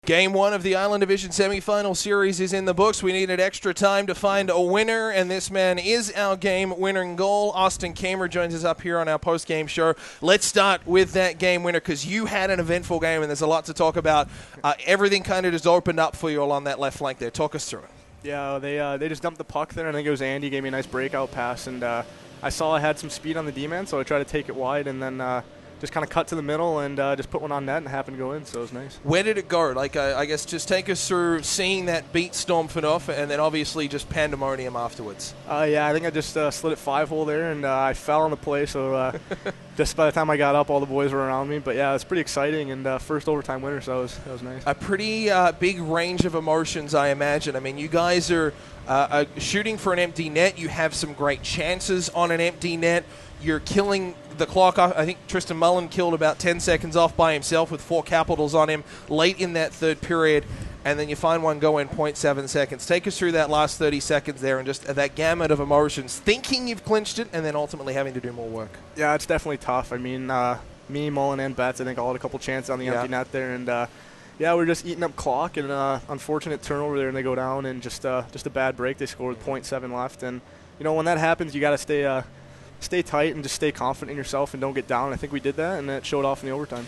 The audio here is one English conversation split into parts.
Game 1 of the Island Division semifinal series is in the books. We needed extra time to find a winner, and this man is our game-winning goal. Austin Kamer joins us up here on our post-game show. Let's start with that game winner, because you had an eventful game, and there's a lot to talk about. Everything kind of just opened up for you along that left flank there. Talk us through it. Yeah, they just dumped the puck there, and I think it was Andy gave me a nice breakout pass, and I saw I had some speed on the D-man, so I tried to take it wide, and then just kind of cut to the middle and just put one on net and happened to go in, so it was nice. Where did it go? I guess just take us through seeing that beat Stormford and then obviously just pandemonium afterwards. Yeah, I think I just slid it 5-hole there, and I fell on the play, so just by the time I got up, all the boys were around me. But, yeah, it's pretty exciting, and first overtime winner, so that was nice. A pretty big range of emotions, I imagine. I mean, you guys are shooting for an empty net. You have some great chances on an empty net. You're killing the clock. I think Tristan Mullen killed about 10 seconds off by himself with 4 Capitals on him late in that third period, and then you find one go in 0.7 seconds. Take us through that last 30 seconds there and just that gamut of emotions, thinking you've clinched it and then ultimately having to do more work. Yeah, it's definitely tough. I mean, me, Mullen, and Betts, I think all had a couple chances on the empty net there, and yeah, we're just eating up clock, and unfortunate turnover there, and they go down, and just a bad break. They scored 0.7 left, and when that happens, you got to stay tight and just stay confident in yourself and don't get down. I think we did that, and that showed off in the overtime.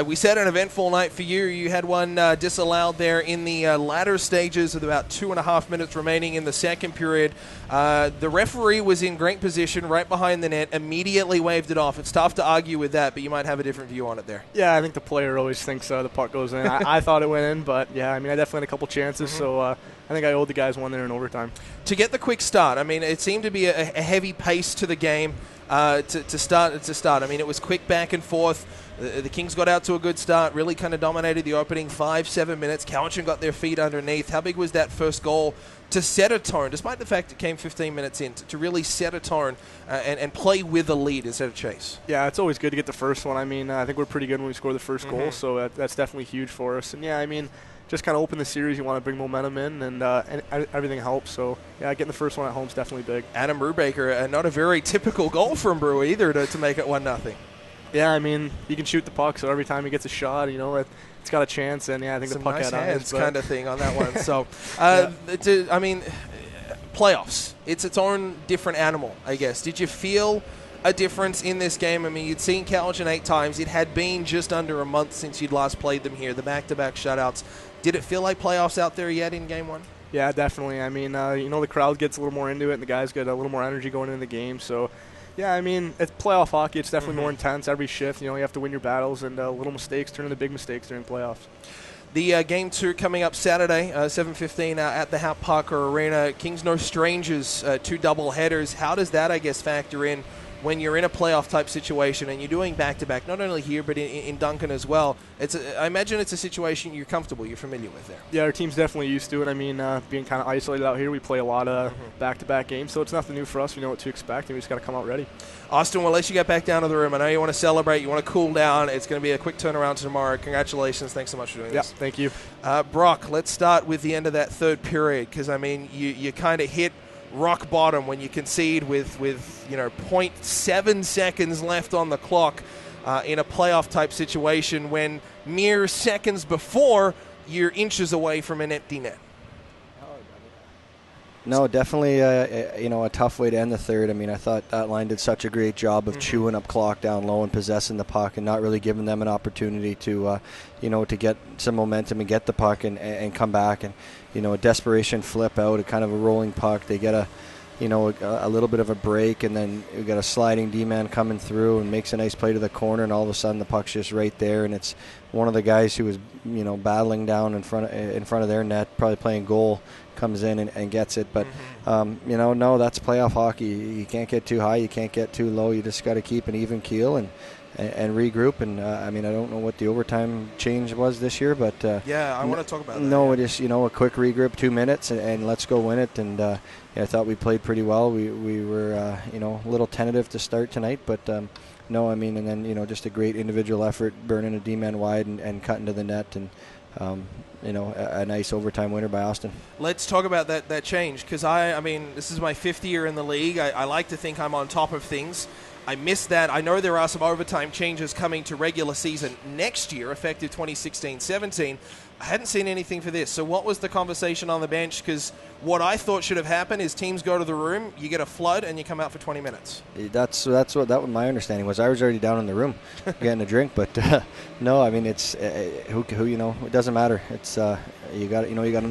We said an eventful night for you. You had one disallowed there in the latter stages with about 2.5 minutes remaining in the second period. The referee was in great position right behind the net, immediately waved it off. It's tough to argue with that, but you might have a different view on it there. Yeah, I think the player always thinks the puck goes in. I thought it went in, but yeah, I mean, I definitely had a couple chances, so I think I owed the guys one there in overtime. To get the quick start, I mean, it seemed to be a heavy pace to the game to start. I mean, it was quick back and forth. The Kings got out to a good start, really kind of dominated the opening 5-7 minutes. Cowichan got their feet underneath. How big was that first goal to set a tone, despite the fact it came 15 minutes in, to really set a tone and play with a lead instead of chase? Yeah, it's always good to get the first one. I mean, I think we're pretty good when we score the first goal, so that's definitely huge for us. And, yeah, I mean, just kind of open the series. You want to bring momentum in, and everything helps. So, yeah, getting the first one at home is definitely big. Adam Brubaker, not a very typical goal from Brew either to make it 1-0. Yeah, I mean, he can shoot the puck, so every time he gets a shot, it's got a chance. And, yeah, I think the puck nice had hands eyes, kind of thing on that one. So, yeah. I mean, playoffs, it's its own different animal, I guess. Did you feel a difference in this game? I mean, you'd seen Cowichan 8 times. It had been just under a month since you'd last played them here, the back-to-back shutouts. Did it feel like playoffs out there yet in Game 1? Yeah, definitely. I mean, the crowd gets a little more into it, and the guys get a little more energy going into the game. So, yeah, I mean, it's playoff hockey. It's definitely more intense every shift. You have to win your battles, and little mistakes turn into big mistakes during playoffs. The Game 2 coming up Saturday, 7:15 at the Hap Parker Arena. Kings no strangers, 2 double headers. How does that, I guess, factor in when you're in a playoff-type situation and you're doing back-to-back, not only here but in Duncan as well? I imagine it's a situation you're comfortable, you're familiar with there. Yeah, our team's definitely used to it. I mean, being kind of isolated out here, we play a lot of back-to-back games, so it's nothing new for us. We know what to expect, and we just got to come out ready. Austin, we'll let you get back down to the room. I know you want to celebrate, you want to cool down. It's going to be a quick turnaround tomorrow. Congratulations. Thanks so much for doing this. Yeah, thank you. Brock, let's start with the end of that third period, because, I mean, you kind of hit rock bottom when you concede with 0.7 seconds left on the clock in a playoff type situation, when mere seconds before you're inches away from an empty net. No, definitely a tough way to end the third. I mean, I thought that line did such a great job of chewing up clock down low and possessing the puck and not really giving them an opportunity to get some momentum and get the puck and come back. And, a desperation flip out, a kind of a rolling puck. They get a little bit of a break, and then we got a sliding D-man coming through and makes a nice play to the corner, and all of a sudden the puck's just right there, and it's one of the guys who was battling down in front of their net, probably playing goal, comes in and gets it. But no, that's playoff hockey. You can't get too high, you can't get too low. You just got to keep an even keel and regroup. And I don't know what the overtime change was this year, but I want to talk about that. No, it is a quick regroup, 2 minutes, and let's go win it. And I thought we played pretty well. We were a little tentative to start tonight, but no, I mean, and then just a great individual effort, burning a D-man wide and cutting to the net, and a nice overtime winner by Austin. Let's talk about that change, because I mean, this is my 5th year in the league. I like to think I'm on top of things. I missed that. I know there are some overtime changes coming to regular season next year, effective 2016-17. I hadn't seen anything for this. So what was the conversation on the bench? Because what I thought should have happened is teams go to the room, you get a flood, and you come out for 20 minutes. That's what my understanding was. I was already down in the room getting a drink, but no, I mean it's who you know. It doesn't matter. It's you got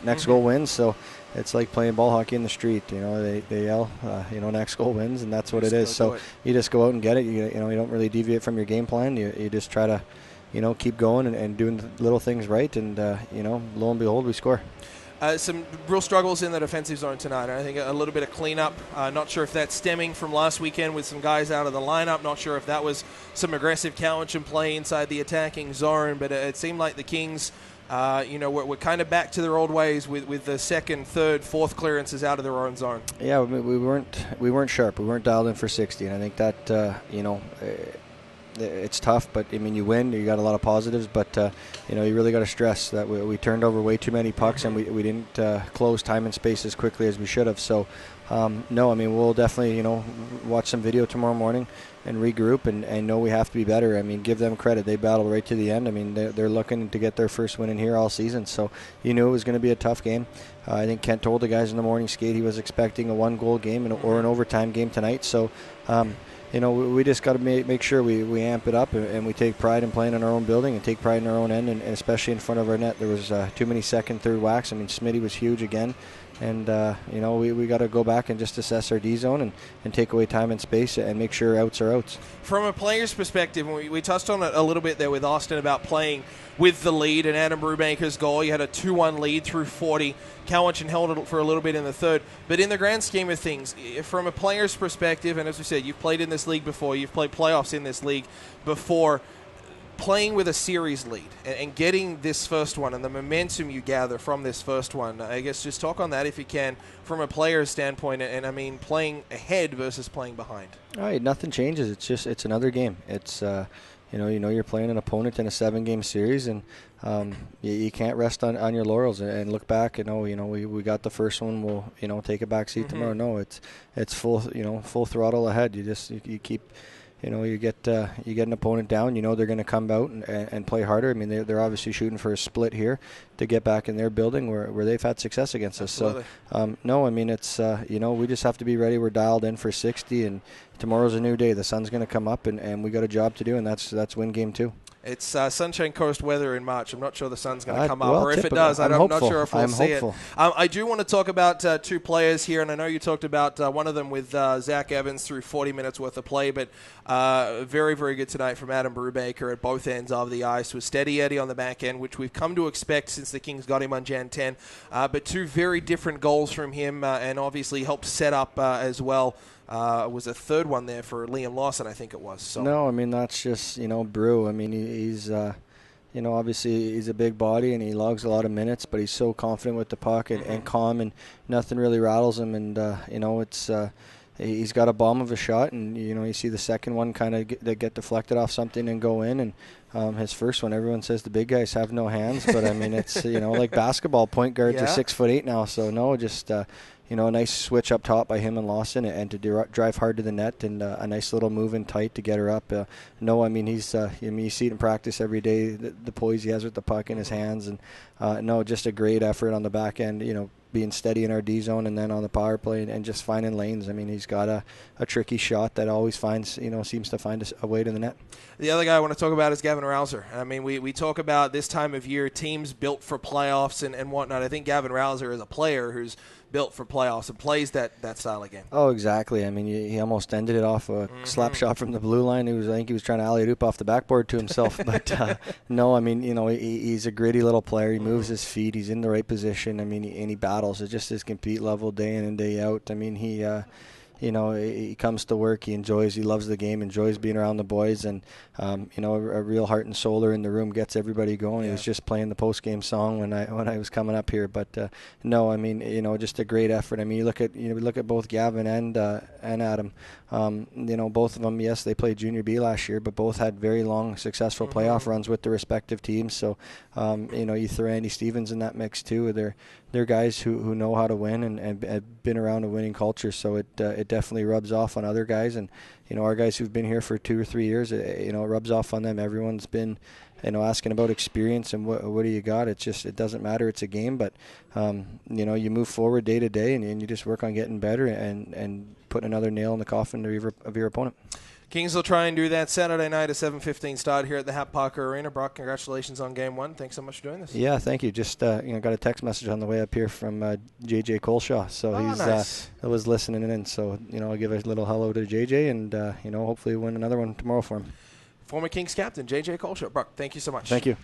next goal wins. So it's like playing ball hockey in the street. You know, they yell, next goal wins, and that's what it is. So you just go out and get it. You don't really deviate from your game plan. You just try to keep going and doing little things right, and lo and behold, we score. Some real struggles in the defensive zone tonight. I think a little bit of cleanup. Not sure if that's stemming from last weekend with some guys out of the lineup. Not sure if that was some aggressive Cowichan play inside the attacking zone, but it seemed like the Kings, we're kind of back to their old ways with the second, third, fourth clearances out of their own zone. Yeah, we weren't sharp. We weren't dialed in for 60, and I think that it's tough, but I mean, you win. You got a lot of positives, but you really got to stress that we turned over way too many pucks, and we didn't close time and space as quickly as we should have. So, no, I mean, we'll definitely watch some video tomorrow morning and regroup and know we have to be better. I mean, give them credit. They battled right to the end. I mean, they're looking to get their first win in here all season, so you knew it was going to be a tough game. I think Kent told the guys in the morning skate he was expecting a one-goal game or an overtime game tonight. So. We just got to make sure we amp it up and we take pride in playing in our own building and take pride in our own end, and especially in front of our net. There was too many second, third whacks. I mean, Smitty was huge again. And, we got to go back and just assess our D zone and take away time and space and make sure outs are outs. From a player's perspective, we touched on it a little bit there with Austin about playing with the lead and Adam Brubaker's goal. You had a 2-1 lead through 40. Cowichan held it for a little bit in the third. But in the grand scheme of things, from a player's perspective, and as we said, you've played in this league before, you've played playoffs in this league before, playing with a series lead and getting this first one and the momentum you gather from this first one, I guess just talk on that if you can from a player's standpoint, and I mean playing ahead versus playing behind. All right, nothing changes. It's another game. It's you're playing an opponent in a 7-game series, and you can't rest on your laurels and look back and we got the first one. We'll take a back seat tomorrow. No, it's full full throttle ahead. You keep. You get an opponent down. They're going to come out and play harder. I mean, they're obviously shooting for a split here to get back in their building where they've had success against us. Absolutely. So, no, I mean, it's, we just have to be ready. We're dialed in for 60, and tomorrow's a new day. The sun's going to come up, and we got a job to do, and that's win game 2. It's Sunshine Coast weather in March. I'm not sure the sun's going to come up, or if it does, I'm not sure if we'll see it. I do want to talk about two players here, and I know you talked about one of them with Zach Evans through 40 minutes worth of play, but very, very good tonight from Adam Brubaker at both ends of the ice, with Steady Eddie on the back end, which we've come to expect since the Kings got him on Jan 10, but two very different goals from him, and obviously helped set up as well. Was a third one there for Liam Lawson, I think it was. So. No, I mean, that's just, Brew. I mean, he's, obviously he's a big body and he logs a lot of minutes, but he's so confident with the puck and calm, and nothing really rattles him. And, it's he's got a bomb of a shot, and, you see the second one kind of get deflected off something and go in. And his first one, everyone says the big guys have no hands, but, I mean, it's, like basketball, point guards are 6'8" now. So, no, just... a nice switch up top by him and Lawson, and to drive hard to the net, and a nice little move in tight to get her up. No, I mean, he's, you see it in practice every day, the poise he has with the puck in his hands. And, no, just a great effort on the back end, being steady in our D zone and then on the power play and just finding lanes. I mean, he's got a tricky shot that always finds, seems to find a way to the net. The other guy I want to talk about is Gavin Rouser. I mean, we talk about this time of year, teams built for playoffs and whatnot. I think Gavin Rouser is a player who's built for playoffs and plays that style of game. Oh, exactly. I mean, he almost ended it off a slap shot from the blue line. I think he was trying to alley-oop off the backboard to himself. But, no, I mean, he's a gritty little player. He moves his feet. He's in the right position. I mean, and he battles. It's just his compete level day in and day out. I mean, he comes to work. He loves the game, enjoys being around the boys, and, a real heart and soul in the room, gets everybody going. Yeah. He was just playing the post-game song when I was coming up here. But, no, I mean, just a great effort. I mean, you look at both Gavin and Adam. Both of them, yes, they played Junior B last year, but both had very long, successful playoff runs with their respective teams. So, you throw Andy Stevens in that mix too. They're guys who know how to win and have been around a winning culture. So it definitely rubs off on other guys. And, our guys who've been here for 2 or 3 years, it rubs off on them. Everyone's been, asking about experience and what do you got. It's just, it doesn't matter. It's a game, but, you move forward day to day and you just work on getting better and putting another nail in the coffin of your opponent. Kings will try and do that Saturday night at 7:15 start here at the Hap Parker Arena. Brock, congratulations on Game 1. Thanks so much for doing this. Yeah, thank you. Just got a text message on the way up here from JJ Colshaw, so he's nice. Was listening in. So I'll give a little hello to JJ, and hopefully win another one tomorrow for him. Former Kings captain JJ Colshaw. Brock, thank you so much. Thank you.